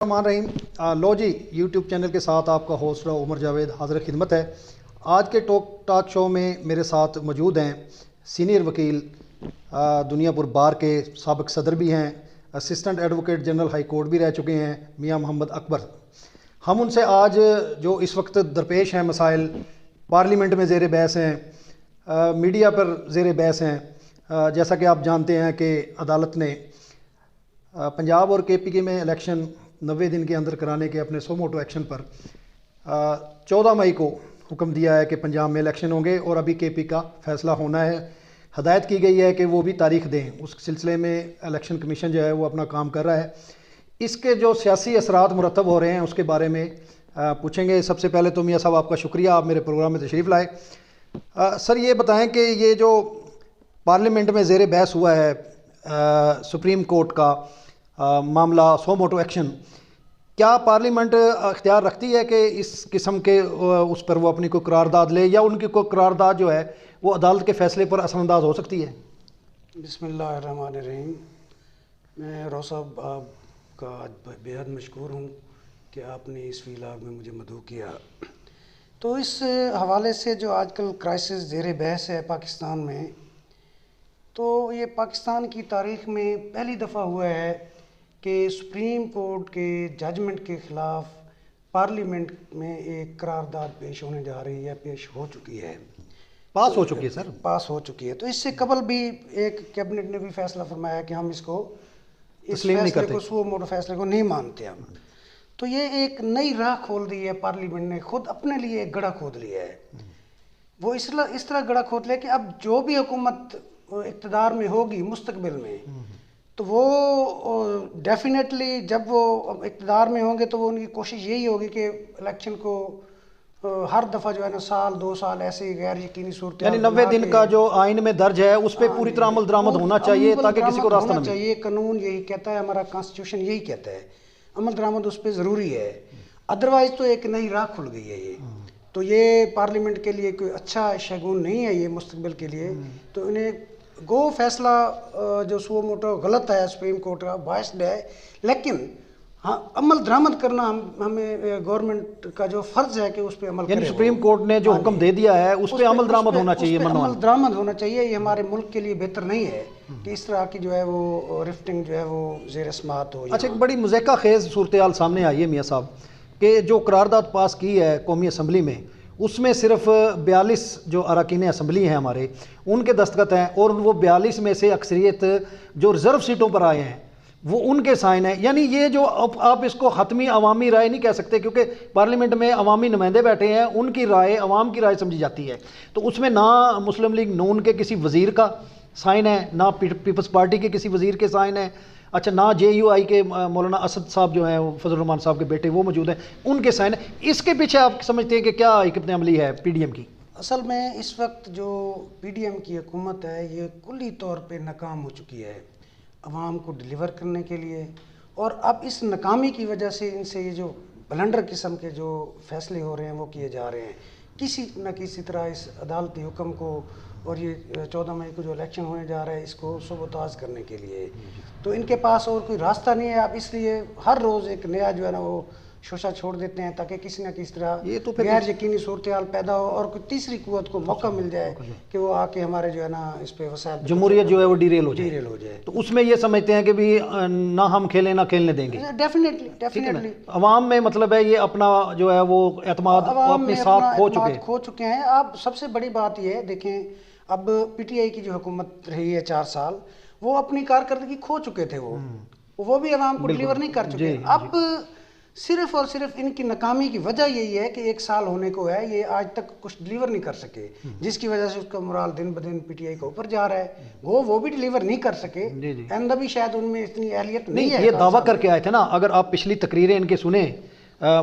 الرحمن الرحیم لو جی YouTube channel کے ساتھ آپ کا ہوسٹ عمر جاوید حاضر خدمت ہے۔ آج کے ٹاک شو میں میرے ساتھ موجود ہیں سینئر وکیل دنیا پور بار کے سابق صدر بھی ہیں، assistant advocate general high court بھی رہ چکے ہیں، میاں محمد اکبر۔ ہم ان سے آج جو اس وقت درپیش ہیں مسائل پارلیمنٹ میں زیر بحث ہیں، میڈیا پر زیر بحث ہیں، جیسا کہ آپ جانتے ہیں کہ عدالت نے پنجاب اور کے پی کے میں الیکشن 90 دن کے اندر کرانے کے اپنے سو موٹو ایکشن پر 14 مئی کو حکم دیا ہے کہ پنجاب میں الیکشن ہوں گے اور ابھی کے پی کا فیصلہ ہونا ہے۔ ہدایت کی گئی ہے کہ وہ بھی تاریخ دیں، اس سلسلے میں الیکشن کمیشن جو ہے وہ اپنا کام کر رہا ہے۔ اس کے جو سیاسی اثرات مرتب ہو رہے ہیں اس کے بارے میں پوچھیں گے۔ سب سے پہلے تو میاں صاحب آپ کا شکریہ، آپ میرے پروگرام میں تشریف لائے۔ سر یہ بتائیں کہ یہ جو پارلیمنٹ میں زیر بحث ہوا ہے سپریم کورٹ کا معاملہ سو موٹو ایکشن، کیا پارلیمنٹ اختیار رکھتی ہے کہ اس قسم کے اس پر وہ اپنی کوئی قرارداد لے، یا ان کی کوئی قرارداد جو ہے وہ عدالت کے فیصلے پر اثر انداز ہو سکتی ہے؟ بسم اللہ الرحمن الرحیم۔ میں رو صاحب آپ کا آج بے حد مشکور ہوں کہ آپ نے اس ویلاگ میں مجھے مدعو کیا۔ تو اس حوالے سے جو آج کل کرائسس زیر بحث ہے پاکستان میں، تو یہ پاکستان کی تاریخ میں پہلی دفعہ ہوا ہے کہ سپریم کورٹ کے ججمنٹ کے خلاف پارلیمنٹ میں ایک قرارداد پیش ہونے جا رہی ہے، پیش ہو چکی ہے، پاس ہو چکی ہے سر، پاس ہو چکی ہے۔ تو اس سے قبل بھی ایک کیبنٹ نے بھی فیصلہ فرمایا کہ ہم اس کو تسلیم نہیں کرتے، کو سو موٹو فیصلے کو نہیں مانتے ہم۔ تو یہ ایک نئی راہ کھول دی ہے، پارلیمنٹ نے خود اپنے لیے ایک گڑھا کھود لیا ہے۔ وہ اس طرح گڑھا کھود لیا کہ اب جو بھی حکومت اقتدار میں ہوگی مستقبل میں، تو وہ ڈیفینیٹلی جب وہ اقتدار میں ہوں گے تو وہ ان کی کوشش یہی ہوگی کہ الیکشن کو ہر دفعہ جو ہے نا سال 2 سال ایسے ہی غیر یقینی صورت، یعنی 90 دن کا جو آئین میں درج ہے اس پہ پوری طرح عمل درآمد ہونا چاہیے تاکہ کسی کو راستہ نہ ملے۔ چاہیے، قانون یہی کہتا ہے، ہمارا کانسٹیٹیوشن یہی کہتا ہے، عمل درآمد اس پہ ضروری ہے، ادروائز تو ایک نئی راہ کھل گئی ہے یہ۔ تو یہ پارلیمنٹ کے لیے کوئی اچھا شگون نہیں ہے یہ مستقبل کے لیے۔ تو انہیں گو فیصلہ جو سو موٹو غلط ہے سپریم کورٹ کا، بائسڈ ہے، لیکن ہاں عمل درآمد کرنا ہمیں گورنمنٹ کا جو فرض ہے کہ اس پہ عمل کرے۔ یعنی سپریم کورٹ نے جو حکم دے دیا ہے اس پہ عمل درآمد ہونا چاہیے، عمل درآمد ہونا چاہیے۔ یہ ہمارے ملک کے لیے بہتر نہیں ہے کہ اس طرح کی جو ہے وہ رفٹنگ جو ہے وہ زیر سماعت ہو۔ اچھا، ایک بڑی مضحکہ خیز صورتحال سامنے آئی ہے میاں صاحب کہ جو قرارداد پاس کی ہے قومی اسمبلی میں، اس میں صرف 42 جو اراکین اسمبلی ہیں ہمارے، ان کے دستخط ہیں، اور وہ 42 میں سے اکثریت جو ریزرو سیٹوں پر آئے ہیں وہ ان کے سائن ہیں۔ یعنی یہ جو آپ اس کو حتمی عوامی رائے نہیں کہہ سکتے، کیونکہ پارلیمنٹ میں عوامی نمائندے بیٹھے ہیں، ان کی رائے عوام کی رائے سمجھی جاتی ہے۔ تو اس میں نہ مسلم لیگ نون کے کسی وزیر کا سائن ہے، نہ پیپلز پارٹی کے کسی وزیر کے سائن ہے، اچھا نہ جے یو آئی کے مولانا اسد صاحب جو ہیں فضل الرحمان صاحب کے بیٹے وہ موجود ہیں، ان کے سائن ہیں۔ اس کے پیچھے آپ سمجھتے ہیں کہ کیا حکمت عملی ہے پی ڈی ایم کی؟ اصل میں اس وقت جو پی ڈی ایم کی حکومت ہے یہ کلی طور پہ ناکام ہو چکی ہے عوام کو ڈیلیور کرنے کے لیے، اور اب اس ناکامی کی وجہ سے ان سے یہ جو بلنڈر قسم کے جو فیصلے ہو رہے ہیں وہ کیے جا رہے ہیں، کسی نہ کسی طرح اس عدالتی حکم کو اور یہ 14 مئی کو جو الیکشن ہونے جا رہا ہے اس کو سبوتاژ کرنے کے لیے۔ تو ان کے پاس اور کوئی راستہ نہیں ہے، اب اس لیے ہر روز ایک نیا جو ہے نا وہ شوشہ چھوڑ دیتے ہیں تاکہ کسی نہ کسی طرح غیر یقینی صورتحال پیدا ہو اور کوئی تیسری قوت کو موقع مل جائے کہ وہ آ کے ہمارے جو ہے نا اس پہ وسائل جمہوریت جو ہے وہ ڈیریل ہو جائے۔ تو اس میں یہ سمجھتے ہیں کہ بھی نہ ہم کھیلیں نہ کھیلنے دیں گے۔ ڈیفینیٹلی عوام میں مطلب ہے یہ اپنا جو ہے وہ اعتماد اپنی ساتھ کھو چکے ہیں۔ اب سب سے بڑی بات یہ ہے، دیکھیں اب پی ٹی آئی کی جو حکومت رہی ہے 4 سال، وہ اپنی کارکردگی کھو چکے تھے، وہ بھی عوام کو ڈیلیور نہیں کر چکے۔ اب صرف اور صرف ان کی ناکامی کی وجہ یہی ہے کہ 1 سال ہونے کو ہے، یہ آج تک کچھ ڈیلیور نہیں کر سکے، جس کی وجہ سے اس کا مرال دن بدن پی ٹی آئی کا اوپر جا رہا ہے۔ وہ بھی ڈیلیور نہیں کر سکے، آئندہ بھی شاید ان میں اتنی اہلیت نہیں ہے۔ یہ دعویٰ کر کے آئے تھے نا، اگر آپ پچھلی تقریریں ان کے سنیں،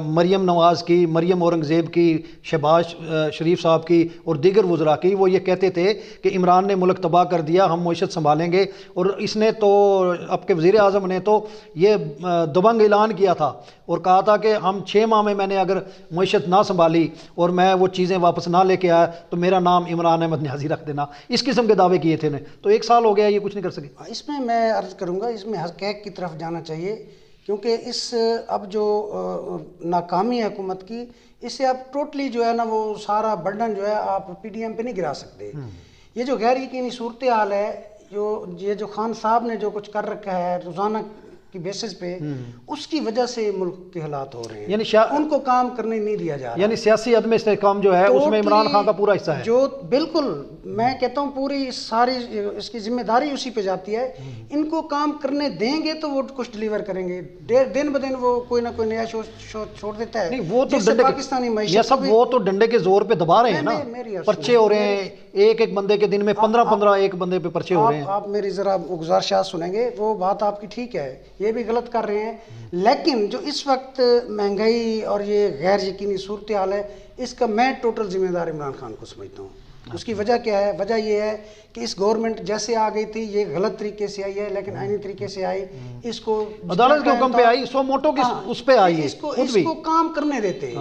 مریم نواز کی، مریم اورنگزیب کی، شہباز شریف صاحب کی اور دیگر وزراء کی، وہ یہ کہتے تھے کہ عمران نے ملک تباہ کر دیا، ہم معیشت سنبھالیں گے، اور اس نے تو اب کے وزیر اعظم نے تو یہ دبنگ اعلان کیا تھا اور کہا تھا کہ ہم 6 ماہ میں نے اگر معیشت نہ سنبھالی اور میں وہ چیزیں واپس نہ لے کے آیا تو میرا نام عمران احمد نیازی رکھ دینا، اس قسم کے دعوے کیے تھے نے۔ تو 1 سال ہو گیا، یہ کچھ نہیں کر سکے۔ اس میں میں عرض کروں گا، اس میں حقائق کی طرف جانا چاہیے کیونکہ اس اب جو ناکامی ہے حکومت کی، اس سے اب ٹوٹلی جو ہے نا وہ سارا برڈن جو ہے آپ پی ڈی ایم پہ نہیں گرا سکتے. یہ جو غیر یقینی صورتحال ہے، یہ جو خان صاحب نے جو کچھ کر رکھا ہے روزانہ کی بیسس پہ، اس کی وجہ سے ملک کے حالات ہو رہے ہیں. یعنی ان کو کام کرنے نہیں دیا جا رہا. یعنی سیاسی عدم استحکام جو ہے اس میں عمران خان کا پورا حصہ ہے. جو بالکل میں کہتا ہوں پوری ساری اس کی ذمہ داری اسی پہ جاتی ہے. ان کو کام کرنے دیں گے تو وہ کچھ ڈلیور کریں گے. دن بدن وہ کوئی نہ کوئی نیا شو چھوڑ دیتا ہے. نہیں وہ تو جس سے ڈنڈے پاکستانی یہ معیشت سب وہ تو ڈنڈے کے زور پہ دبا رہے ہیں نا. پرچے ہو رہے ہیں ایک ایک بندے کے دن میں 15 ایک بندے پہ پرچے ہو رہے ہیں. آپ میری ذرا گزارشات سنیں گے. وہ بات آپ کی ٹھیک ہے، یہ بھی غلط کر رہے ہیں، لیکن جو اس وقت مہنگائی اور یہ غیر یقینی صورتحال ہے، اس کا میں ٹوٹل ذمہ دار عمران خان کو سمجھتا ہوں. اس کی وجہ کیا ہے؟ وجہ یہ ہے کہ اس گورنمنٹ جیسے آ گئی تھی یہ غلط طریقے سے آئی ہے، لیکن آئینی طریقے سے آئی. اس کو عدالت کے حکم پہ آئی، سو موٹو کی اس پہ آئی ہے. اس کو کام کرنے دیتے.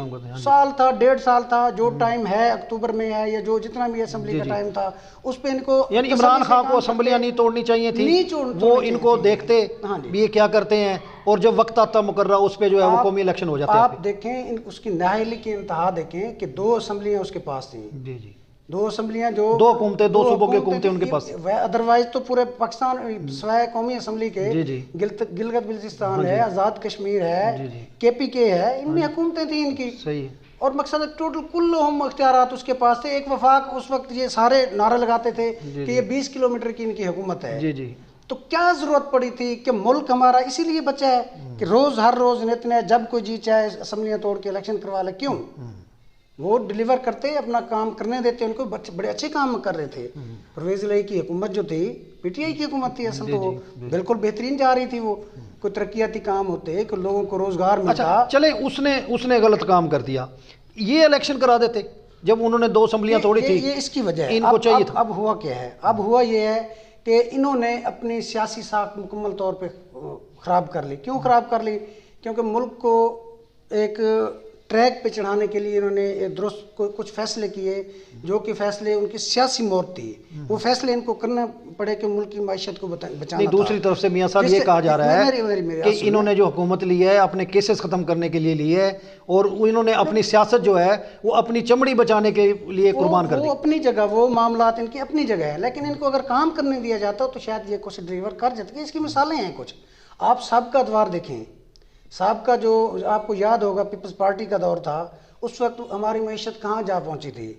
سال تھا، 1.5 سال تھا، جو ٹائم ہے اکتوبر میں ہے یا جو جتنا بھی اسمبلی کا ٹائم تھا، اس پہ ان کو یعنی عمران خان کو اسمبلیاں نہیں توڑنی چاہیے تھی. وہ ان کو دیکھتے بھی یہ کیا کرتے ہیں، اور جب وقت آتا مقررہ اس پہ جو ہے وہ قومی الیکشن ہو جاتے ہیں. آپ دیکھیں اس کی نااہلی کی انتہا دیکھیں کہ 2 اسمبلیاں اس کے پاس تھیں. جی جی 2 اسمبلیاں جو 2 حکومتیں 2 صوبوں کی حکومتیں ان کے پاس. ادروائز تو پورے پاکستان سوائے قومی اسمبلی کے گلگت بلتستان ہے، آزاد کشمیر ہے، کے پی کے ہے، ان میں حکومتیں تھیں ان کی. صحیح. اور مقصد ٹوٹل کلہم اختیارات اس کے پاس تھے. ایک وفاق اس وقت یہ سارے نعرے لگاتے تھے کہ یہ 20 کلومیٹر کی ان کی حکومت ہے. جی جی. تو کیا ضرورت پڑی تھی کہ ملک ہمارا اسی لیے بچا ہے کہ ہر روز اتنے جب کوئی جی چاہے اسمبلیاں توڑ کے الیکشن کروا لے. کیوں؟ وہ ڈلیور کرتے، اپنا کام کرنے دیتے. ان کو بڑے اچھے کام کر رہے تھے. پرویز الہی کی حکومت جو تھی پی ٹی آئی کی حکومت تھی اصل تو وہ بالکل بہترین جا رہی تھی. وہ کوئی ترقیاتی کام ہوتے کہ لوگوں کو روزگار ملتا. چلے اس نے غلط کام کر دیا، یہ الیکشن کرا دیتے جب انہوں نے 2 اسمبلیاں توڑی تھی. یہ اس کی وجہ ہے. ان کو چاہیے تھا. اب ہوا کیا ہے؟ اب ہوا یہ ہے کہ انہوں نے اپنی سیاسی ساکھ مکمل طور پہ خراب کر لی. کیوں خراب کر لی؟ کیونکہ ملک کو ایک ٹریک پہ چڑھانے کے لیے انہوں نے درست کچھ فیصلے کیے جو کہ فیصلے ان کی سیاسی موت تھی. وہ فیصلے ان کو کرنا پڑے کہ ملک کی معیشت کو بچانا. نہیں دوسری طرف سے میاں صاحب یہ کہا جا رہا ہے کہ انہوں نے جو حکومت لی ہے اپنے کیسز ختم کرنے کے لیے لی ہے، اور انہوں نے اپنی سیاست جو ہے وہ اپنی چمڑی بچانے کے لیے قربان کر دی. وہ اپنی جگہ، وہ معاملات ان کی اپنی جگہ ہے، لیکن ان کو اگر کام کرنے دیا جاتا تو شاید یہ کچھ ڈلیور کر جاتے. اس کی مثالیں ہیں کچھ. آپ سابقہ ادوار دیکھیں. سابقہ جو آپ کو یاد ہوگا پیپلز پارٹی کا دور تھا، اس وقت ہماری معیشت کہاں جا پہنچی تھی.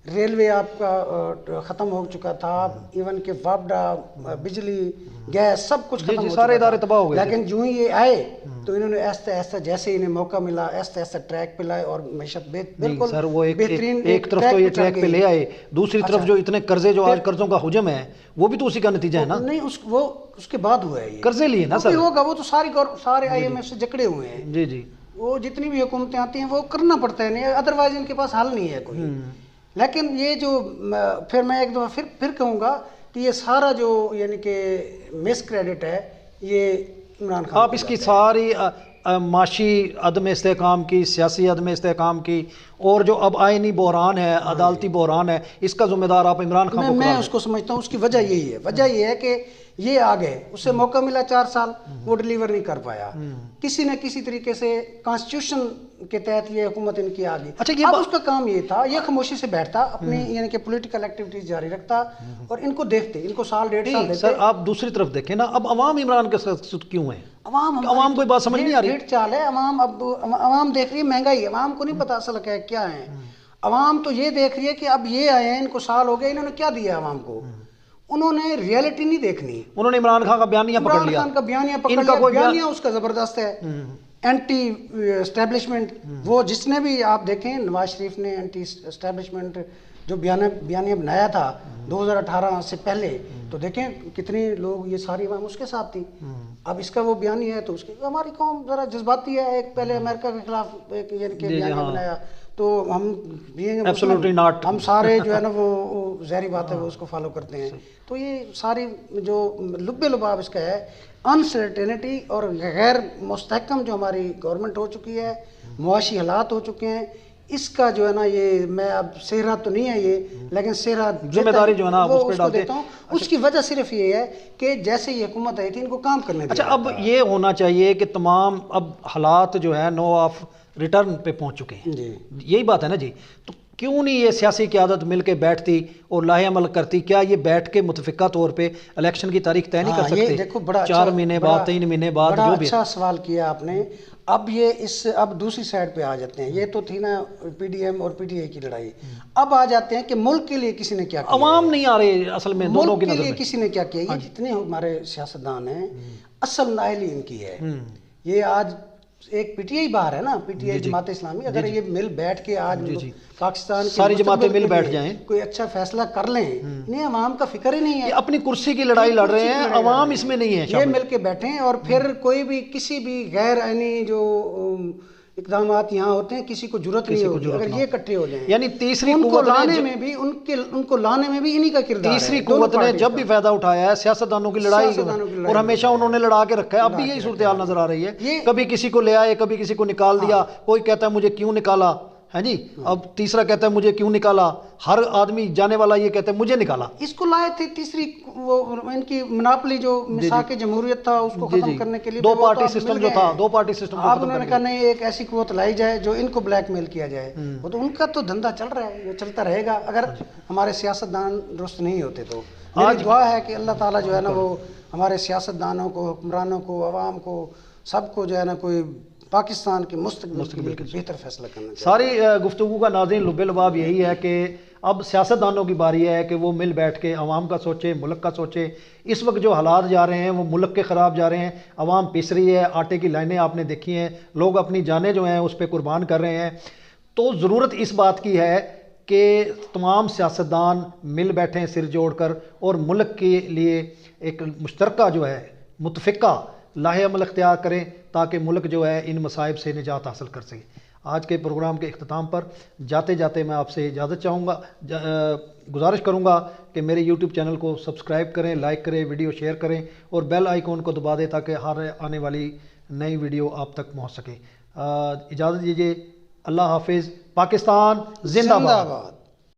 ریلوے آپ کا ختم ہو چکا تھا، ایون کہ وابڈا، بجلی، گیس سب کچھ ختم ہو چکا. سارے ادارے تباہ ہو گئے. لیکن جو ہی یہ آئے تو انہوں نے ایسا ایسا جیسے انہیں موقع ملا ایسا ٹریک پہ لائے اور معیشت بالکل سر وہ بہترین. ایک طرف تو یہ ٹریک پہ لے آئے، دوسری طرف جو اتنے قرضے جو آج قرضوں کا حجم ہے وہ بھی تو اسی کا نتیجہ ہے نا. نہیں وہ اس کے بعد ہوا ہے. یہ قرضے لیے نا سر. ہوگا وہ تو سارے آئی ایم ایف سے جکڑے ہوئے ہیں. جی جی. وہ جتنی بھی حکومتیں آتی ہیں وہ کرنا پڑتا ہے، نہیں ادروائز ان کے پاس حل نہیں ہے کوئی. لیکن یہ جو پھر میں ایک دفعہ پھر کہوں گا کہ یہ سارا جو یعنی کہ مس کریڈٹ ہے یہ عمران خان. آپ اس کی ساری معاشی عدم استحکام کی، سیاسی عدم استحکام کی، اور جو اب آئینی بحران ہے، عدالتی بحران ہے، اس کا ذمہ دار آپ عمران خان کو میں اس کو سمجھتا ہوں. اس کی وجہ یہی ہے. وجہ یہ ہے کہ یہ آ گئے، اس سے موقع ملا 4 سال، وہ ڈلیور نہیں کر پایا. کسی نہ کسی طریقے سے کانسٹیٹیوشن کے تحت یہ حکومت ان کی آ گئی. اب اس کا کام یہ تھا، یہ خاموشی سے بیٹھتا، اپنی یعنی کہ پولیٹیکل ایکٹیویٹیز جاری رکھتا اور ان کو دیکھتے، ان کو سال 1.5 سال دیتے. سر آپ دوسری طرف دیکھیں نا، اب عوام عمران کے ساتھ کیوں ہیں؟ عوام کو بات سمجھ نہیں آ رہی. ڈیڑھ چال ہے عوام دیکھ رہی ہے مہنگائی. عوام کو نہیں پتا اصل کیا ہے. عوام تو یہ دیکھ رہی ہے کہ اب یہ آئے ہیں، ان کو سال ہو گئے، انہوں نے کیا دیا عوام کو. انہوں نے ریئلٹی نہیں دیکھنی. انہوں نے عمران خان کا بیانیہ پکڑ لیا. عمران خان کا بیانیہ پکڑ لیا. بیانیہ اس کا زبردست ہے، اینٹی اسٹیبلشمنٹ. وہ جس نے بھی آپ دیکھیں، نواز شریف نے اینٹی اسٹیبلشمنٹ جو بیانیہ بنایا تھا 2018 سے پہلے، تو دیکھیں کتنے لوگ، یہ ساری عوام اس کے ساتھ تھی. اب اس کا وہ بیانیہ ہے تو اس کی ہماری قوم ذرا جذباتی ہے. ایک پہلے امریکہ کے خلاف ایک یعنی کہ بیانیہ بنایا تو ہم سارے جو ہے نا وہ ظاہری بات ہے وہ اس کو فالو کرتے ہیں. تو یہ ساری جو لباب اس کا ہے انسرٹینٹی اور غیر مستحکم جو ہماری گورنمنٹ ہو چکی ہے، معاشی حالات ہو چکے ہیں، اس کا جو ہے نا یہ میں اب صحرا تو نہیں ہے یہ لیکن صحرا ذمہ داری جو ہے نا وہ اس پہ ڈالتے دیتا ہوں. اس کی وجہ صرف یہ ہے کہ جیسے یہ حکومت آئی تھی ان کو کام کرنے دیا. اچھا اب یہ ہونا چاہیے کہ تمام اب حالات جو ہے نو آف ریٹرن پہ پہنچ چکے ہیں جی یہی بات ہے نا جی. تو کیوں نہیں یہ سیاسی قیادت مل کے بیٹھتی اور لاہے عمل کرتی؟ کیا یہ بیٹھ کے متفقہ طور پہ الیکشن کی تاریخ طے نہیں کر سکتے؟ دیکھو بڑا 4 مہینے بعد 3 مہینے بعد بڑا جو بھی. اچھا سوال کیا آپ نے. اب یہ اب دوسری سائڈ پہ آ جاتے ہیں. یہ تو تھی نا پی ڈی ایم اور پی ٹی آئی کی لڑائی. اب آ جاتے ہیں کہ ملک کے لیے کسی نے کیا کیا. عوام نہیں آ رہے اصل میں دونوں کی ملک کے نظر لیے میں. کسی نے کیا کیا. یہ جتنے ہمارے سیاستدان ہیں اصل نااہلی ان کی ہے. یہ آج ایک پی ٹی آئی باہر ہے نا, P T I Jamaat Islami, اگر یہ مل بیٹھ کے آج پاکستان ساری جماعتیں مل بیٹھ جائیں, کوئی اچھا فیصلہ کر لیں. انہیں عوام کا فکر ہی نہیں ہے. یہ اپنی کرسی کی لڑائی لڑ رہے ہیں, عوام اس میں نہیں ہے. یہ مل کے بیٹھیں اور پھر کوئی بھی کسی بھی غیر آئینی جو اقدامات یہاں ہوتے ہیں کسی کو ضرورت نہیں ہوگی اگر یہ اکٹھے ہو جائیں. یعنی تیسری ان کو قوت لانے میں بھی ان کو لانے میں بھی انہی کا کردار ہے. تیسری قوت نے جب بھی فائدہ اٹھایا ہے سیاستدانوں کی لڑائی اور ہمیشہ انہوں نے لڑا کے رکھا ہے. اب بھی یہی صورتحال نظر آ رہی ہے. کبھی کسی کو لے آئے, کبھی کسی کو نکال دیا. کوئی کہتا ہے مجھے کیوں نکالا, ہاں جی, اب تیسرا کہتا ہے مجھے کیوں نکالا. ہر آدمی جانے والا یہ کہتا ہے مجھے نکالا. اس کو لائے تھے تیسری وہ ان کی مناپلی جو مساق جمہوریت تھا اس کو ختم کرنے کے لیے. 2 پارٹی سسٹم جو تھا, 2 پارٹی سسٹم اب انہوں نے کہا نہیں ایک ایسی قوت لائی جائے جو ان کو بلیک میل کیا جائے. وہ تو ان کا تو دھندا چل رہا ہے, یہ چلتا رہے گا اگر ہمارے سیاستدان درست نہیں ہوتے تو. میری دعا ہے کہ اللہ تعالیٰ جو ہے نا وہ ہمارے سیاستدانوں کو, حکمرانوں کو, عوام کو, سب کو جو ہے نا کوئی پاکستان کے مستقبل کے بہتر فیصلہ کرنا چاہیے. ساری گفتگو کا ناظرین لب لباب یہی ہے کہ اب سیاستدانوں کی باری ہے کہ وہ مل بیٹھ کے عوام کا سوچے, ملک کا سوچے. اس وقت جو حالات جا رہے ہیں وہ ملک کے خراب جا رہے ہیں. عوام پس رہی ہے, آٹے کی لائنیں آپ نے دیکھی ہیں, لوگ اپنی جانیں جو ہیں اس پہ قربان کر رہے ہیں. تو ضرورت اس بات کی ہے کہ تمام سیاستدان مل بیٹھیں سر جوڑ کر اور ملک کے لیے ایک مشترکہ جو ہے متفقہ لاہے عمل اختیار کریں تاکہ ملک جو ہے ان مصائب سے نجات حاصل کر سکے. آج کے پروگرام کے اختتام پر جاتے جاتے میں آپ سے اجازت چاہوں گا, گزارش کروں گا کہ میرے یوٹیوب چینل کو سبسکرائب کریں, لائک کریں, ویڈیو شیئر کریں اور بیل آئیکن کو دبا دیں تاکہ ہر آنے والی نئی ویڈیو آپ تک پہنچ سکے. اجازت دیجیے, اللہ حافظ. پاکستان زندہ باد.